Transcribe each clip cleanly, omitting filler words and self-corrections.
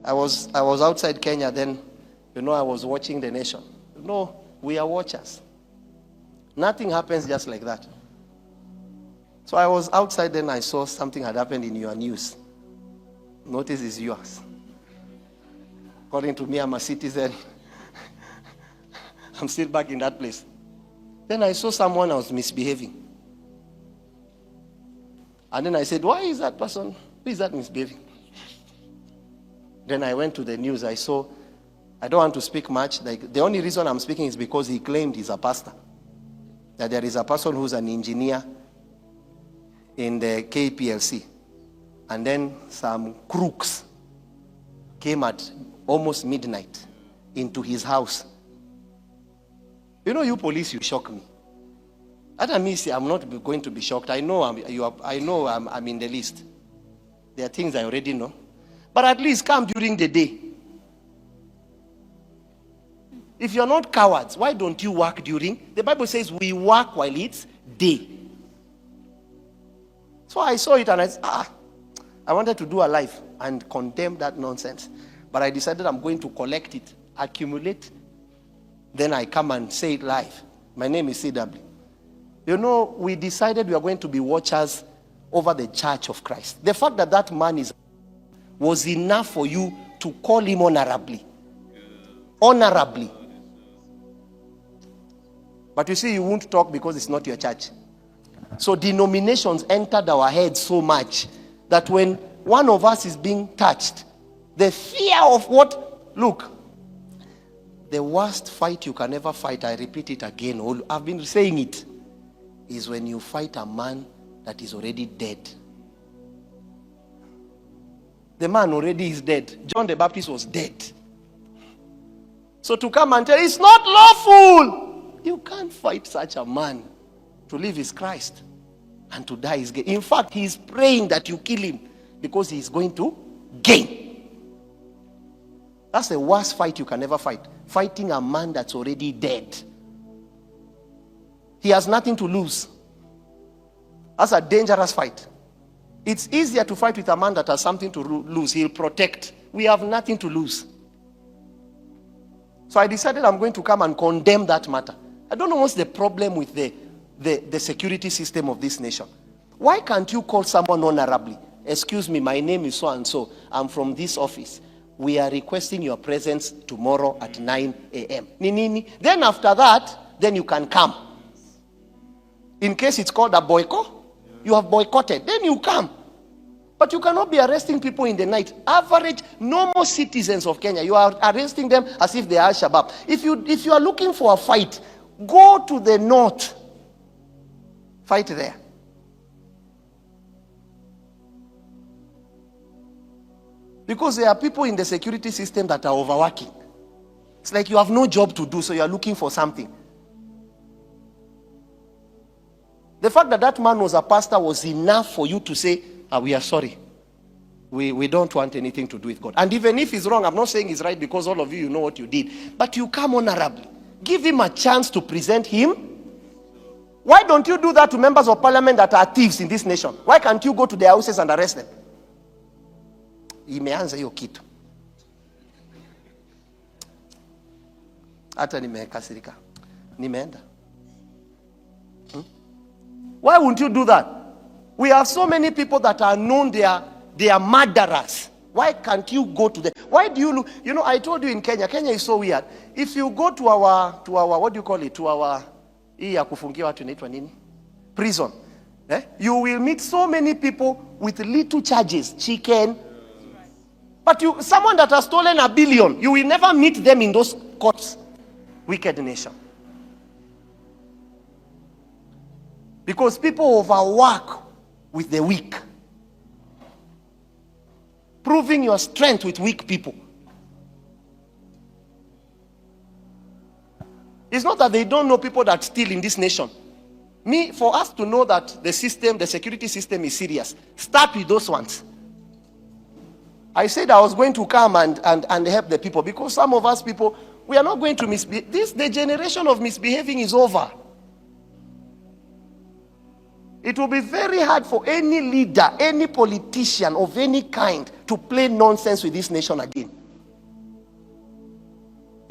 I was outside Kenya then. I was watching the nation. We are watchers. Nothing happens just like that. So I was outside then. I saw something had happened in your news. Notice it's yours. According to me, I'm a citizen. I'm still back in that place. Then I saw someone else misbehaving. And then I said, why is that person, who is that misbehaving? Then I went to the news. I saw, I don't want to speak much. Like, the only reason I'm speaking is because he claimed he's a pastor. That there is a person who's an engineer in the KPLC. And then some crooks came at almost midnight into his house. You police, you shock me. That means I'm not going to be shocked. I know I'm in the list. There are things I already know. But at least come during the day. If you're not cowards, why don't you work during? The Bible says we work while it's day. So I saw it and I wanted to do a live and condemn that nonsense. But I decided I'm going to collect it, accumulate. Then I come and say it live. My name is CW. We decided we are going to be watchers over the church of Christ. The fact that that man was enough for you to call him honorably. Honorably. But you see, you won't talk because it's not your church. So denominations entered our heads so much that when one of us is being touched, the fear of what? Look, the worst fight you can ever fight, I repeat it again, I've been saying it, is when you fight a man that is already dead. The man already is dead. John the Baptist was dead. So to come and tell, it's not lawful. You can't fight such a man. To live is Christ, and to die is gain. In fact, he is praying that you kill him because he is going to gain. That's the worst fight you can ever fight. Fighting a man that's already dead. He has nothing to lose. That's a dangerous fight. It's easier to fight with a man that has something to lose. He'll protect. We have nothing to lose. So I decided I'm going to come and condemn that matter. I don't know what's the problem with the security system of this nation. Why can't you call someone honorably? Excuse me, my name is so-and-so. I'm from this office. We are requesting your presence tomorrow at 9 a.m. Then after that, then you can come. In case it's called a boycott, you have boycotted, then you come. But you cannot be arresting people in the night. Average, normal citizens of Kenya, you are arresting them as if they are Al-Shabaab. If you are looking for a fight, go to the north. Fight there. Because there are people in the security system that are overworking. It's like you have no job to do, so you are looking for something. The fact that that man was a pastor was enough for you to say, we are sorry. We don't want anything to do with God. And even if he's wrong, I'm not saying he's right because all of you know what you did. But you come honorably. Give him a chance to present him. Why don't you do that to members of parliament that are thieves in this nation? Why can't you go to their houses and arrest them? Imeanza hiyo kitu. Hata nimekasirika. Nimeenda. Why wouldn't you do that? We have so many people that are known they are murderers. Why can't you go to them? Why do you look? I told you in Kenya is so weird. If you go to our what do you call it? To our prison. You will meet so many people with little charges, chicken. But someone that has stolen $1 billion, you will never meet them in those courts. Wicked nation. Because people overwork with the weak. Proving your strength with weak people. It's not that they don't know people that steal in this nation. For us to know that the security system is serious, start with those ones. I said I was going to come and help the people because some of us people, we are not going to misbehave. The generation of misbehaving is over. It will be very hard for any leader, any politician of any kind to play nonsense with this nation again.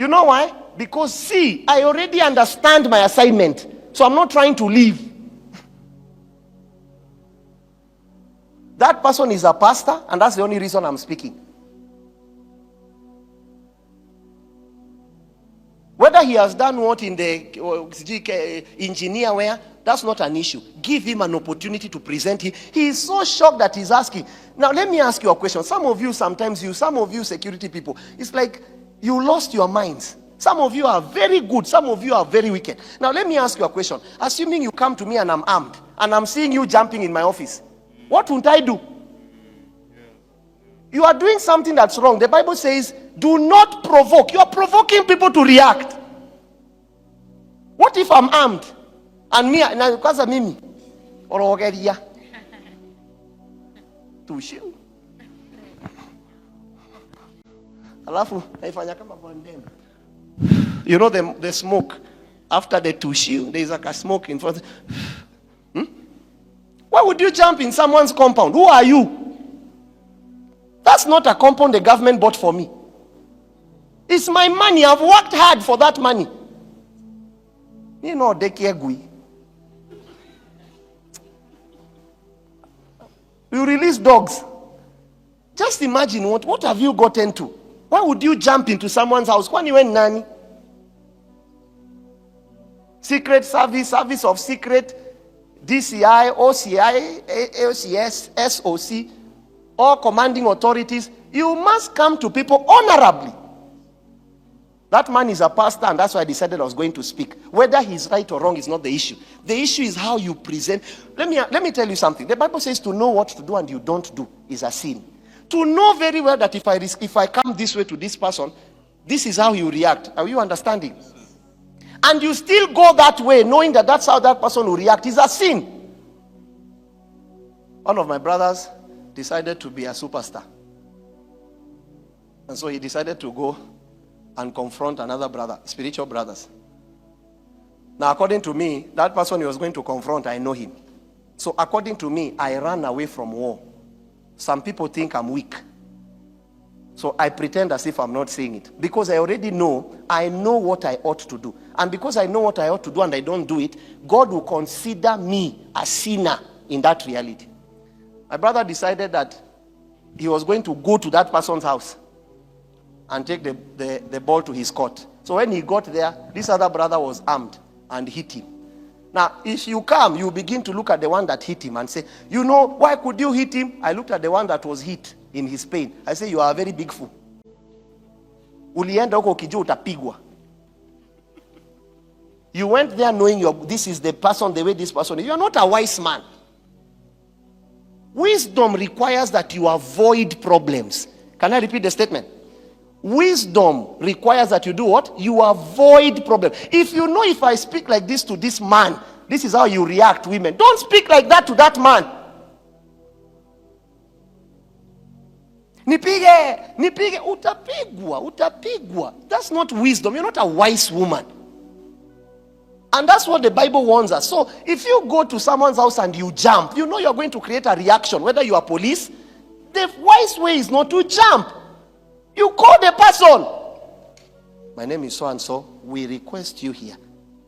You know why? Because see, I already understand my assignment. So I'm not trying to leave. That person is a pastor, and that's the only reason I'm speaking. Whether he has done what in the engineer where, that's not an issue. Give him an opportunity to present it. He is so shocked that he's asking. Now let me ask you a question. Some of you security people, it's like you lost your minds. Some of you are very good. Some of you are very wicked. Now let me ask you a question. Assuming you come to me and I'm armed, and I'm seeing you jumping in my office, what would I do? You are doing something that's wrong. The Bible says, do not provoke. You are provoking people to react. What if I'm armed? And me, now because of me, or to shield. Alafu, naifanya kama condemn. You know the smoke after the tushio, there is like a smoke in front. Why would you jump in someone's compound? Who are you? That's not a compound the government bought for me. It's my money. I've worked hard for that money. You know, you release dogs. Just imagine what have you gotten to? Why would you jump into someone's house? When you went nanny? Secret service of secret, DCI, OCI, AOCS, SOC, all commanding authorities. You must come to people honorably. That man is a pastor, and that's why I decided I was going to speak. Whether he's right or wrong is not the issue. The issue is how you present. Let me tell you something. The Bible says to know what to do and you don't do is a sin. To know very well that if I come this way to this person, this is how you react. Are you understanding? And you still go that way knowing that that's how that person will react is a sin. One of my brothers decided to be a superstar. And so he decided to go and confront another brother, spiritual brothers. Now, according to me, that person he was going to confront, I know him. So according to me, I ran away from war. Some people think I'm weak. So I pretend as if I'm not saying it. Because I already know, I know what I ought to do. And because I know what I ought to do and I don't do it, God will consider me a sinner in that reality. My brother decided that he was going to go to that person's house and take the ball to his court. So when he got there, this other brother was armed and hit him. Now, if you come, you begin to look at the one that hit him and say, you know, why could you hit him? I looked at the one that was hit in his pain. I say, you are a very big fool. Ulienda huko ukijua utapigwa. You went there knowing this is the person, the way this person is. You are not a wise man. Wisdom requires that you avoid problems. Can I repeat the statement? Wisdom requires that you do what? You avoid problems. If you know if I speak like this to this man, this is how you react, women. Don't speak like that to that man. Nipige, utapigwa. That's not wisdom. You're not a wise woman. And that's what the Bible warns us. So if you go to someone's house and you jump, you know you're going to create a reaction. Whether you are police, the wise way is not to jump. You call the person. My name is so and so. We request you here.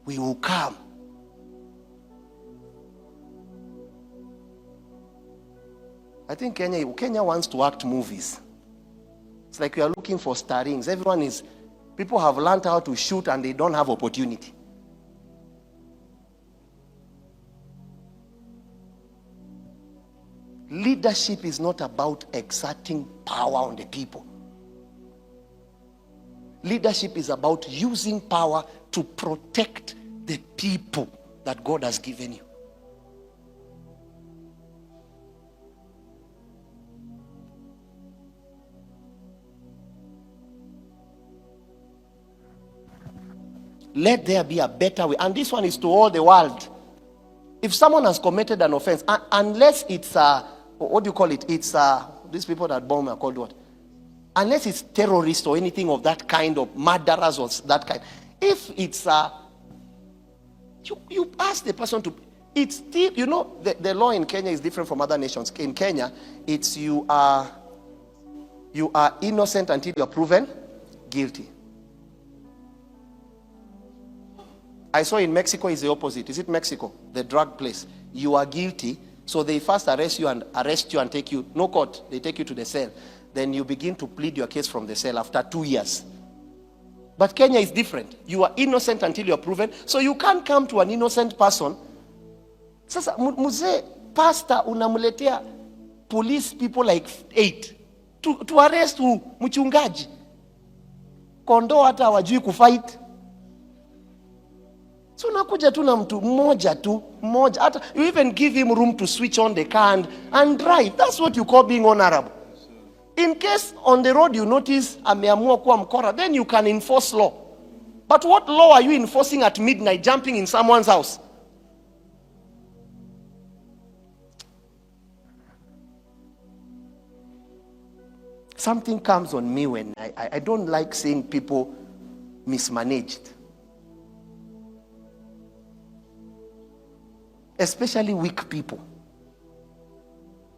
We will come. I think Kenya wants to act movies. It's like we are looking for starrings. People have learned how to shoot and they don't have opportunity. Leadership is not about exerting power on the people. Leadership is about using power to protect the people that God has given you. Let there be a better way. And this one is to all the world. If someone has committed an offense, unless it's what do you call it? It's these people that bomb are called what? Unless it's terrorists or anything of that kind, of murderers or that kind. If it's you ask the person to, it's still, you know, the law in Kenya is different from other nations. In Kenya, it's you are innocent until you are proven guilty. I saw in Mexico is the opposite. Is it Mexico? The drug place. You are guilty, so they first arrest you and take you, no court, they take you to the cell. Then you begin to plead your case from the cell after 2 years. But Kenya is different. You are innocent until you are proven. So you can't come to an innocent person. Sasa mzee, pastor unamuletea police people like 8 to arrest who? Mchungaji. Kondoo hata hawajui kufight. So nakuja tu na mtu mmoja tu, mmoja. Hata you even give him room to switch on the car and drive. That's what you call being honorable. In case on the road you notice ameamua kuwa mkora, then you can enforce law. But what law are you enforcing at midnight, jumping in someone's house? Something comes on me when I don't like seeing people mismanaged. Especially weak people.